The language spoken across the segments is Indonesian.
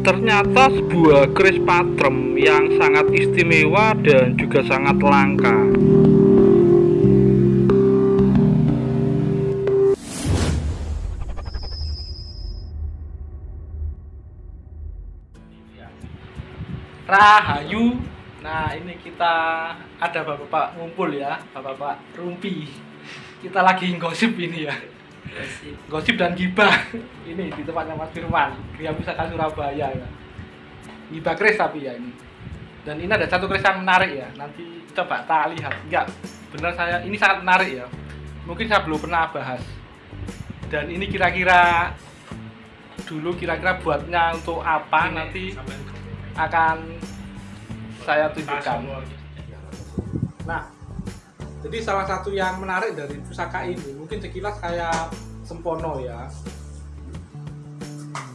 Ternyata sebuah keris patrem yang sangat istimewa dan juga sangat langka. Rahayu. Nah, ini kita ada bapak-bapak ngumpul ya, bapak-bapak rumpi. Kita lagi gosip ini ya. Gosip dan gibah. Ini di tempatnya Mas Firman, Gria Pusaka Surabaya ya. Gibah keris tapi ya ini. Dan ini ada satu keris yang menarik ya. Nanti coba kita lihat. Enggak, benar ini sangat menarik ya. Mungkin saya belum pernah bahas. Dan ini kira-kira buatnya untuk apa nanti akan saya tunjukkan. Nah, jadi salah satu yang menarik dari pusaka ini mungkin sekilas kayak sempono ya,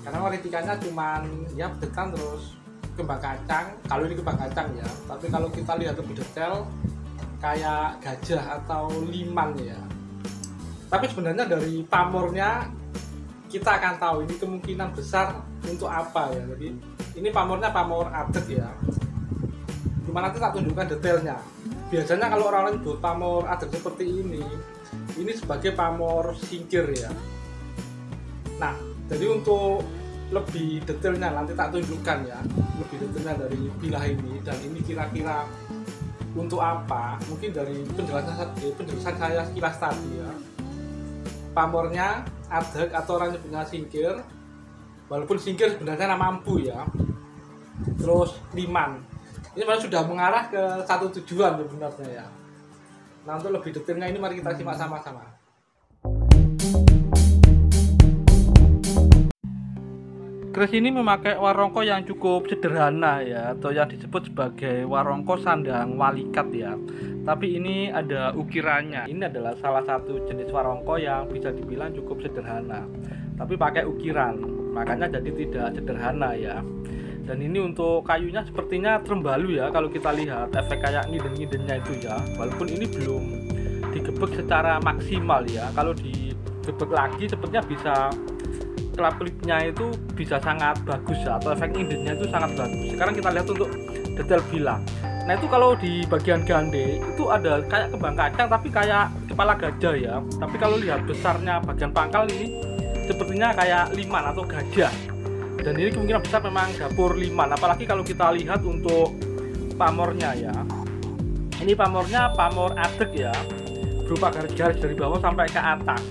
karena waritikannya cuman ya bedetan terus kembang kacang. Kalau ini kembang kacang ya, tapi kalau kita lihat lebih detail kayak gajah atau liman ya. Tapi sebenarnya dari pamornya kita akan tahu ini kemungkinan besar untuk apa ya. Jadi ini pamornya pamor adet ya. Cuma nanti tak tunjukkan detailnya. Biasanya kalau orang lain buat pamor adet seperti ini sebagai pamor singkir ya. Nah, jadi untuk lebih detailnya nanti tak tunjukkan ya, lebih detailnya dari bilah ini dan ini kira-kira untuk apa? Mungkin dari penjelasan saya sekilas tadi ya. Pamornya adet atau orang nyebutnya singkir, walaupun singkir sebenarnya nama ampu ya. Terus liman. Ini sebenarnya sudah mengarah ke satu tujuan sebenarnya ya. Nah, untuk lebih detailnya ini mari kita simak sama-sama. Keris ini memakai warongko yang cukup sederhana ya, atau yang disebut sebagai warongko sandang walikat ya. Tapi ini ada ukirannya. Ini adalah salah satu jenis warongko yang bisa dibilang cukup sederhana, tapi pakai ukiran, makanya jadi tidak sederhana ya. Dan ini untuk kayunya sepertinya trembalu ya, kalau kita lihat efek kayak ngiden-ngidennya itu ya. Walaupun ini belum digebek secara maksimal ya. Kalau digebek lagi sepertinya bisa kelap-kelipnya itu bisa sangat bagus ya, atau efek ngidennya itu sangat bagus. Sekarang kita lihat untuk detail bilah. Nah, itu kalau di bagian gande itu ada kayak kembang kacang tapi kayak kepala gajah ya. Tapi kalau lihat besarnya bagian pangkal ini sepertinya kayak liman atau gajah. Dan ini kemungkinan besar memang dapur liman, apalagi kalau kita lihat untuk pamornya ya. Ini pamornya pamor adek ya, berupa garis-garis dari bawah sampai ke atas.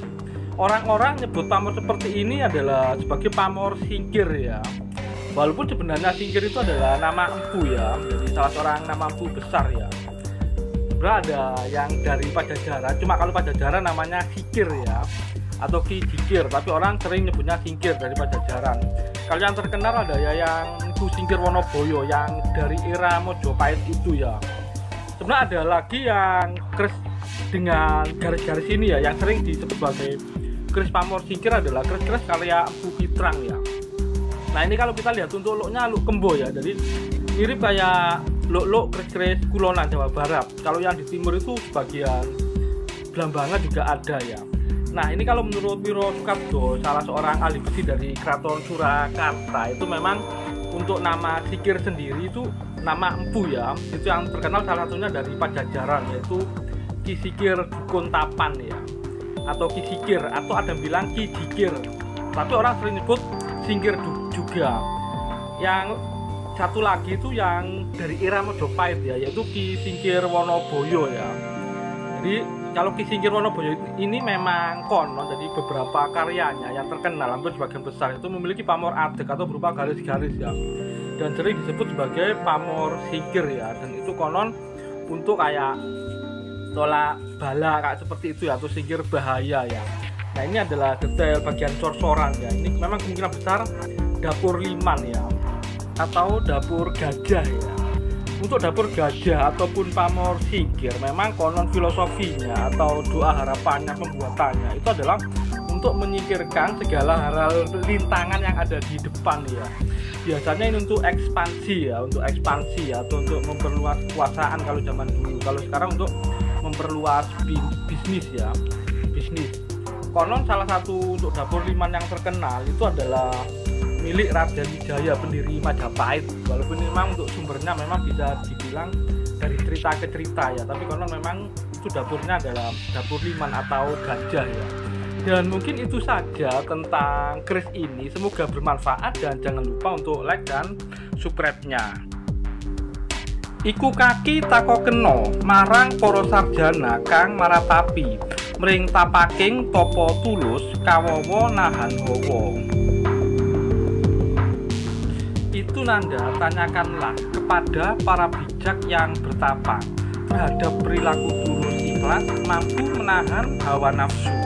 Orang-orang nyebut pamor seperti ini adalah sebagai pamor singkir ya. Walaupun sebenarnya singkir itu adalah nama empu ya, jadi salah seorang nama empu besar ya. Sebenarnya ada yang dari Pajajaran, cuma kalau Pajajaran namanya sikir ya, atau Ki Jikir, tapi orang sering nyebutnya singkir dari Pajajaran. Kalau yang terkenal ada ya yang Ibu Singkir Wonoboyo yang dari era Mojopahit itu ya. Sebenarnya ada lagi yang keris dengan garis-garis ini ya, yang sering disebut sebagai keris pamor singkir adalah keris-keris karya Empu Pitrang ya. Nah, ini kalau kita lihat untuk luknya luk kembo ya, jadi mirip kayak luk-luk keris-keris kulonan Jawa Barat. Kalau yang di timur itu sebagian Blambangan juga ada ya. Nah, ini kalau menurut Wiro Sukabdo, salah seorang ahli besi dari Keraton Surakarta, itu memang untuk nama sikir sendiri itu nama empu ya. Itu yang terkenal salah satunya dari Pajajaran, yaitu Ki Sikir Dukun Tapan ya, atau Ki Sikir, atau ada yang bilang Ki Jikir. Tapi orang sering nyebut singkir juga. Yang satu lagi itu yang dari era Mojopahit ya, yaitu Ki Singkir Wonoboyo ya. Jadi kalau Ki Singkir Wonoboyo ini memang konon, jadi beberapa karyanya yang terkenal hampir sebagian besar itu memiliki pamor adek atau berupa garis-garis ya, dan sering disebut sebagai pamor singkir ya. Dan itu konon untuk kayak tolak bala kayak seperti itu ya, atau singkir bahaya ya. Nah, ini adalah detail bagian cor-coran ya. Ini memang kemungkinan besar dapur liman ya, atau dapur gajah ya. Untuk dapur gajah ataupun pamor singkir memang konon filosofinya atau doa harapannya pembuatannya itu adalah untuk menyingkirkan segala hal rintangan yang ada di depan ya. Biasanya ini untuk ekspansi ya, atau untuk memperluas kekuasaan kalau zaman dulu. Kalau sekarang untuk memperluas bisnis ya, bisnis. Konon salah satu untuk dapur liman yang terkenal itu adalah milik Raden Wijaya, pendiri Majapahit. Walaupun memang untuk sumbernya memang bisa dibilang dari cerita ke cerita ya, tapi konon memang itu dapurnya adalah dapur liman atau gajah ya. Dan mungkin itu saja tentang keris ini, semoga bermanfaat dan jangan lupa untuk like dan subscribe-nya. Iku kaki tako keno marang para sarjana kang maratapi mring tapaking topo tulus kawowo nahan hawa. Itu nanda tanyakanlah kepada para bijak yang bertapa terhadap perilaku tulus ikhlas mampu menahan hawa nafsu.